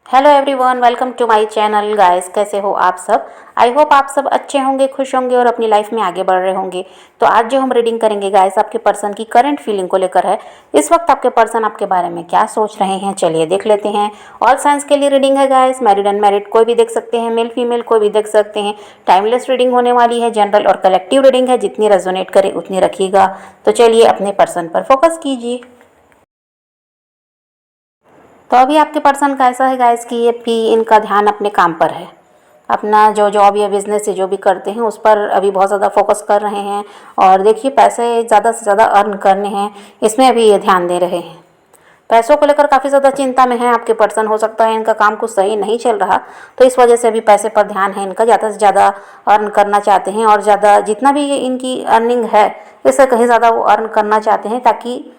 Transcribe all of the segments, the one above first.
Hello everyone, welcome to my channel guys. कैसे हो आप सब? आई होप आप सब अच्छे होंगे, खुश होंगे और अपनी लाइफ में आगे बढ़ रहे होंगे। तो आज जो हम रीडिंग करेंगे गाइस, आपके पर्सन की करंट फीलिंग को लेकर है। इस वक्त आपके पर्सन आपके बारे में क्या सोच रहे हैं, चलिए देख लेते हैं। ऑल साइंस के लिए रीडिंग है गाइस, मैरिड अनमैरिड कोई भी देख सकते हैं, मेल फीमेल कोई भी देख सकते हैं। टाइमलेस रीडिंग होने वाली है, जनरल और कलेक्टिव रीडिंग है, जितनी रेजोनेट करे उतनी रखिएगा। तो चलिए अपने पर्सन पर फोकस कीजिए। तो अभी आपके पर्सन का ऐसा है गाइस कि ये भी इनका ध्यान अपने काम पर है। अपना जो जॉब या बिजनेस है जो भी करते हैं उस पर अभी बहुत ज़्यादा फोकस कर रहे हैं। और देखिए पैसे ज़्यादा से ज़्यादा अर्न करने हैं, इसमें अभी ये ध्यान दे रहे हैं। पैसों को लेकर काफ़ी ज़्यादा चिंता में है आपके पर्सन। हो सकता है इनका काम कुछ सही नहीं चल रहा, तो इस वजह से अभी पैसे पर ध्यान है इनका। ज़्यादा से ज़्यादा अर्न करना चाहते हैं और ज़्यादा जितना भी इनकी अर्निंग है इससे कहीं ज़्यादा वो अर्न करना चाहते हैं, ताकि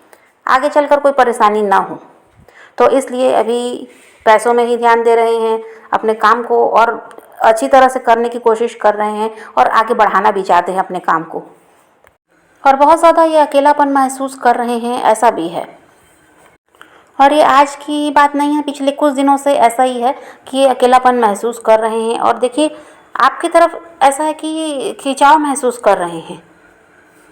आगे चलकर कोई परेशानी ना हो। तो इसलिए अभी पैसों में ही ध्यान दे रहे हैं, अपने काम को और अच्छी तरह से करने की कोशिश कर रहे हैं और आगे बढ़ाना भी चाहते हैं अपने काम को। और बहुत ज़्यादा ये अकेलापन महसूस कर रहे हैं, ऐसा भी है। और ये आज की बात नहीं है, पिछले कुछ दिनों से ऐसा ही है कि ये अकेलापन महसूस कर रहे हैं। और देखिए आपकी तरफ ऐसा है कि ये खिंचाव महसूस कर रहे हैं।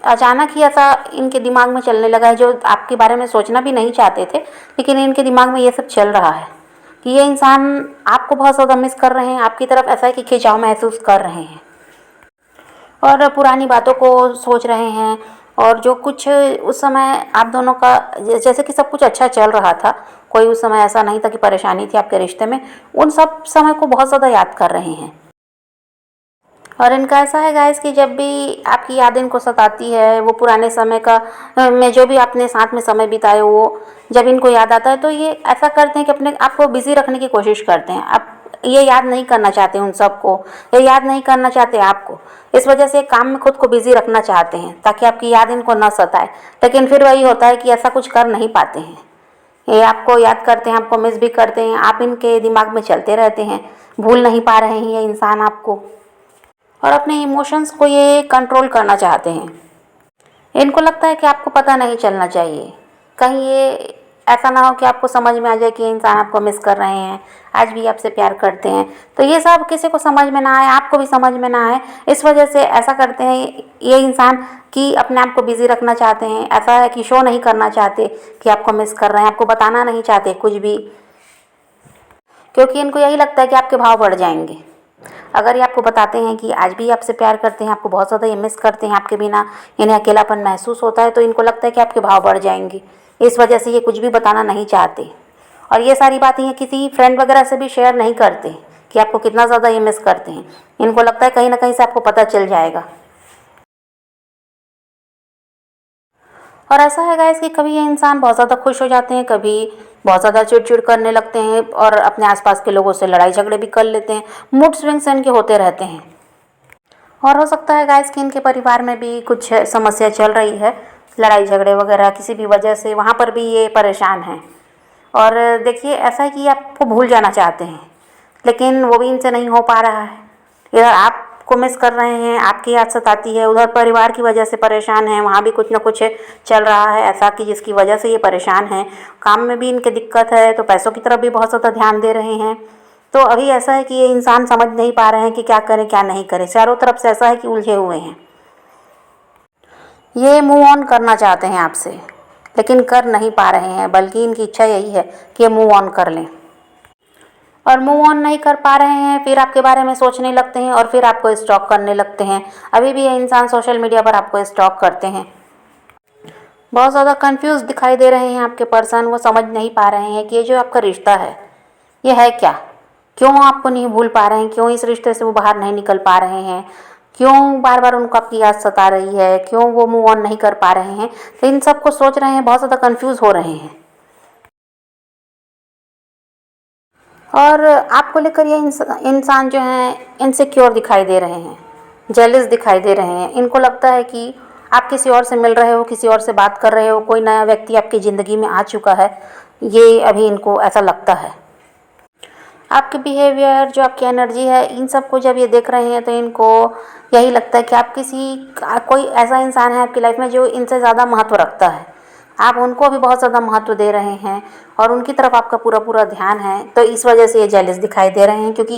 अचानक ही ऐसा इनके दिमाग में चलने लगा है, जो आपके बारे में सोचना भी नहीं चाहते थे, लेकिन इनके दिमाग में ये सब चल रहा है कि ये इंसान आपको बहुत ज़्यादा मिस कर रहे हैं। आपकी तरफ ऐसा है कि खिंचाव महसूस कर रहे हैं और पुरानी बातों को सोच रहे हैं। और जो कुछ उस समय आप दोनों का जैसे कि सब कुछ अच्छा चल रहा था, कोई उस समय ऐसा नहीं था कि परेशानी थी आपके रिश्ते में, उन सब समय को बहुत ज़्यादा याद कर रहे हैं। और इनका ऐसा है गाइस कि जब भी आपकी याद इनको सताती है, वो पुराने समय का में जो भी आपने साथ में समय बिताए, वो जब इनको याद आता है तो ये ऐसा करते हैं कि अपने आप को बिजी रखने की कोशिश करते हैं। आप ये याद नहीं करना चाहते उन सबको, ये याद नहीं करना चाहते आपको। इस वजह से काम में खुद को बिजी रखना चाहते हैं ताकि आपकी याद इनको न सताए। लेकिन फिर वही होता है कि ऐसा कुछ कर नहीं पाते हैं। ये आपको याद करते हैं, आपको मिस भी करते हैं, आप इनके दिमाग में चलते रहते हैं। भूल नहीं पा रहे हैं ये इंसान आपको। और अपने इमोशंस को ये कंट्रोल करना चाहते हैं। इनको लगता है कि आपको पता नहीं चलना चाहिए, कहीं ये ऐसा ना हो कि आपको समझ में आ जाए कि ये इंसान आपको मिस कर रहे हैं, आज भी आपसे प्यार करते हैं। तो ये सब किसी को समझ में ना आए, आपको भी समझ में ना आए, इस वजह से ऐसा करते हैं ये इंसान कि अपने आप को बिजी रखना चाहते हैं। ऐसा है कि शो नहीं करना चाहते कि आपको मिस कर रहे हैं, आपको बताना नहीं चाहते कुछ भी, क्योंकि इनको यही लगता है कि आपके भाव बढ़ जाएंगे। अगर ये आपको बताते हैं कि आज भी आपसे प्यार करते हैं, आपको बहुत ज़्यादा ये मिस करते हैं, आपके बिना इन्हें अकेलापन महसूस होता है, तो इनको लगता है कि आपके भाव बढ़ जाएंगे। इस वजह से ये कुछ भी बताना नहीं चाहते। और ये सारी बातें ये किसी फ्रेंड वगैरह से भी शेयर नहीं करते कि आपको कितना ज़्यादा ये मिस करते हैं। इनको लगता है कहीं ना कहीं से आपको पता चल जाएगा। और ऐसा है गाइस कि कभी ये इंसान बहुत ज़्यादा खुश हो जाते हैं, कभी बहुत ज़्यादा चिड़चिड़ करने लगते हैं और अपने आसपास के लोगों से लड़ाई झगड़े भी कर लेते हैं। मूड स्विंग्स इनके होते रहते हैं। और हो सकता है गाइस कि इनके परिवार में भी कुछ समस्या चल रही है, लड़ाई झगड़े वगैरह किसी भी वजह से, वहाँ पर भी ये परेशान हैं। और देखिए ऐसा है कि ये आपको भूल जाना चाहते हैं, लेकिन वो भी इनसे नहीं हो पा रहा है। इधर आपको मिस कर रहे हैं, आपकी याद सताती है, उधर परिवार की वजह से परेशान है, वहाँ भी कुछ ना कुछ चल रहा है ऐसा कि जिसकी वजह से ये परेशान हैं। काम में भी इनके दिक्कत है, तो पैसों की तरफ भी बहुत ज़्यादा ध्यान दे रहे हैं। तो अभी ऐसा है कि ये इंसान समझ नहीं पा रहे हैं कि क्या करें क्या नहीं करें। चारों तरफ से ऐसा है कि उलझे हुए हैं। ये मूव ऑन करना चाहते हैं आपसे, लेकिन कर नहीं पा रहे हैं, बल्कि इनकी इच्छा यही है कि ये मूव ऑन कर लें। और मूव ऑन नहीं कर पा रहे हैं, फिर आपके बारे में सोचने लगते हैं और फिर आपको स्टॉक करने लगते हैं। अभी भी ये इंसान सोशल मीडिया पर आपको स्टॉक करते हैं। बहुत ज़्यादा कंफ्यूज दिखाई दे रहे हैं आपके पर्सन। वो समझ नहीं पा रहे हैं कि ये जो आपका रिश्ता है ये है क्या, क्यों आपको नहीं भूल पा रहे हैं, क्यों इस रिश्ते से वो बाहर नहीं निकल पा रहे हैं, क्यों बार बार उनको आपकी याद सता रही है, क्यों वो मूव ऑन नहीं कर पा रहे हैं। तो इन सब को सोच रहे हैं, बहुत ज़्यादा कंफ्यूज हो रहे हैं। और आपको लेकर ये इंसान जो है इनसिक्योर दिखाई दे रहे हैं, जेलस दिखाई दे रहे हैं। इनको लगता है कि आप किसी और से मिल रहे हो, किसी और से बात कर रहे हो, कोई नया व्यक्ति आपकी ज़िंदगी में आ चुका है, ये अभी इनको ऐसा लगता है। आपके बिहेवियर, जो आपकी एनर्जी है, इन सब को जब ये देख रहे हैं तो इनको यही लगता है कि आप कोई ऐसा इंसान है आपकी लाइफ में जो इनसे ज़्यादा महत्व रखता है, आप उनको भी बहुत ज़्यादा महत्व दे रहे हैं और उनकी तरफ आपका पूरा पूरा ध्यान है, तो इस वजह से ये जेलस दिखाई दे रहे हैं, क्योंकि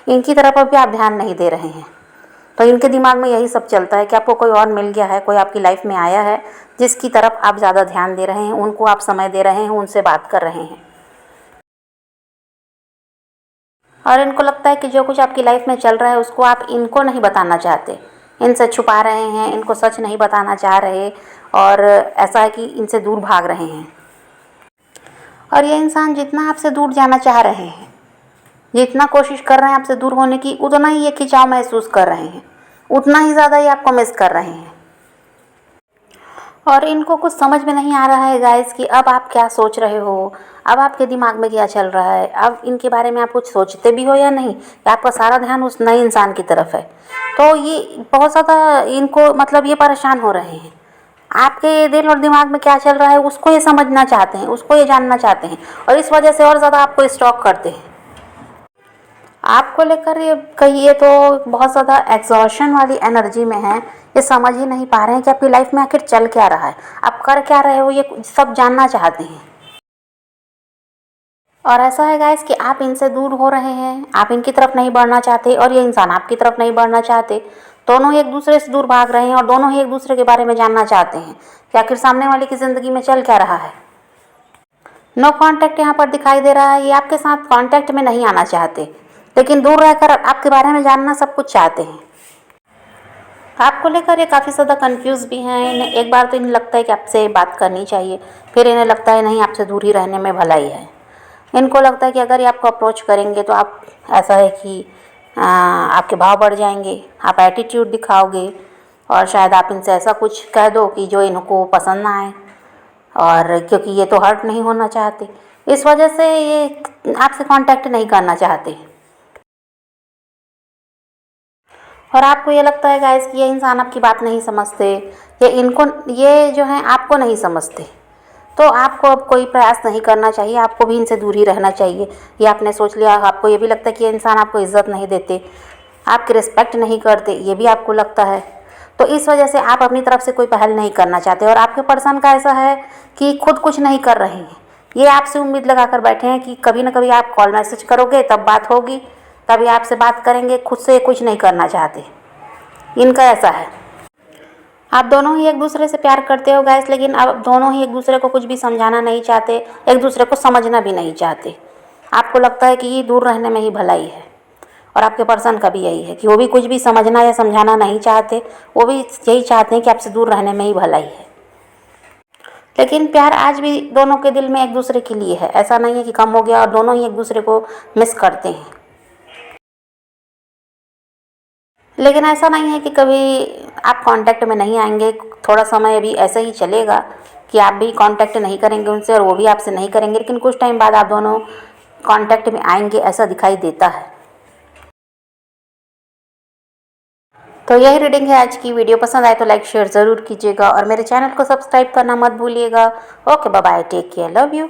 इनकी तरफ अभी आप ध्यान नहीं दे रहे हैं। तो इनके दिमाग में यही सब चलता है कि आपको कोई और मिल गया है, कोई आपकी लाइफ में आया है जिसकी तरफ आप ज़्यादा ध्यान दे रहे हैं, उनको आप समय दे रहे हैं, उनसे बात कर रहे हैं। और इनको लगता है कि जो कुछ आपकी लाइफ में चल रहा है उसको आप इनको नहीं बताना चाहते, इनसे छुपा रहे हैं, इनको सच नहीं बताना चाह रहे, और ऐसा है कि इनसे दूर भाग रहे हैं। और ये इंसान जितना आपसे दूर जाना चाह रहे हैं, जितना कोशिश कर रहे हैं आपसे दूर होने की, उतना ही ये खिंचाव महसूस कर रहे हैं, उतना ही ज़्यादा ये आपको मिस कर रहे हैं। और इनको कुछ समझ में नहीं आ रहा है गाइस कि अब आप क्या सोच रहे हो, अब आपके दिमाग में क्या चल रहा है, अब इनके बारे में आप कुछ सोचते भी हो या नहीं, या आपका सारा ध्यान उस नए इंसान की तरफ है। तो ये बहुत ज़्यादा इनको मतलब ये परेशान हो रहे हैं। आपके दिल और दिमाग में क्या चल रहा है उसको ये समझना चाहते हैं, उसको ये जानना चाहते हैं, और इस वजह से और ज़्यादा आपको स्टॉक करते हैं। आपको लेकर ये कहिए तो बहुत ज़्यादा एग्जॉशन वाली एनर्जी में है। ये समझ ही नहीं पा रहे हैं कि आपकी लाइफ में आखिर चल क्या रहा है, आप कर क्या रहे हो, ये सब जानना चाहते हैं। और ऐसा है गाइस कि आप इनसे दूर हो रहे हैं, आप इनकी तरफ नहीं बढ़ना चाहते और ये इंसान आपकी तरफ नहीं बढ़ना चाहते। दोनों ही एक दूसरे से दूर भाग रहे हैं और दोनों ही एक दूसरे के बारे में जानना चाहते हैं कि आखिर सामने वाले की ज़िंदगी में चल क्या रहा है। नो कांटेक्ट यहाँ पर दिखाई दे रहा है। ये आपके साथ कांटेक्ट में नहीं आना चाहते, लेकिन दूर रहकर आपके बारे में जानना सब कुछ चाहते हैं। आपको लेकर ये काफ़ी ज़्यादा कंफ्यूज भी हैं। इन्हें एक बार तो इन्हें लगता है कि आपसे बात करनी चाहिए, फिर इन्हें लगता है नहीं, आपसे दूर ही रहने में भलाई है। इनको लगता है कि अगर ये आपको अप्रोच करेंगे तो आप, ऐसा है कि आपके भाव बढ़ जाएंगे, आप एटीट्यूड दिखाओगे, और शायद आप इनसे ऐसा कुछ कह दो कि जो इनको पसंद ना आए, और क्योंकि ये तो हर्ट नहीं होना चाहते, इस वजह से ये आपसे कांटेक्ट नहीं करना चाहते। और आपको ये लगता है गाइस कि ये इंसान आपकी बात नहीं समझते, ये जो हैं आपको नहीं समझते। तो आपको अब कोई प्रयास नहीं करना चाहिए, आपको भी इनसे दूर ही रहना चाहिए। ये आपने सोच लिया, आपको ये भी लगता है कि ये इंसान आपको इज़्ज़त नहीं देते, आपकी रिस्पेक्ट नहीं करते, ये भी आपको लगता है। तो इस वजह से आप अपनी तरफ से कोई पहल नहीं करना चाहते। और आपके पर्सन का ऐसा है कि खुद कुछ नहीं कर रहे हैं, ये आपसे उम्मीद लगा कर बैठे हैं कि कभी ना कभी आप कॉल मैसेज करोगे तब बात होगी, तभी आपसे बात करेंगे, खुद से कुछ नहीं करना चाहते। इनका ऐसा है। आप दोनों ही एक दूसरे से प्यार करते हो गाइस, लेकिन अब दोनों ही एक दूसरे को कुछ भी समझाना नहीं चाहते, एक दूसरे को समझना भी नहीं चाहते। आपको लगता है कि ये दूर रहने में ही भलाई है, और आपके पर्सन का भी यही है कि वो भी कुछ भी समझना या समझाना नहीं चाहते, वो भी यही चाहते हैं कि आपसे दूर रहने में ही भलाई है। लेकिन प्यार आज भी दोनों के दिल में एक दूसरे के लिए है, ऐसा नहीं है कि कम हो गया, और दोनों ही एक दूसरे को मिस करते हैं। लेकिन ऐसा नहीं है कि कभी आप कांटेक्ट में नहीं आएंगे, थोड़ा समय अभी ऐसे ही चलेगा कि आप भी कांटेक्ट नहीं करेंगे उनसे और वो भी आपसे नहीं करेंगे, लेकिन कुछ टाइम बाद आप दोनों कांटेक्ट में आएंगे, ऐसा दिखाई देता है। तो यही रीडिंग है आज की। वीडियो पसंद आए तो लाइक शेयर ज़रूर कीजिएगा और मेरे चैनल को सब्सक्राइब करना मत भूलिएगा। Okay, bye bye, take care, love you.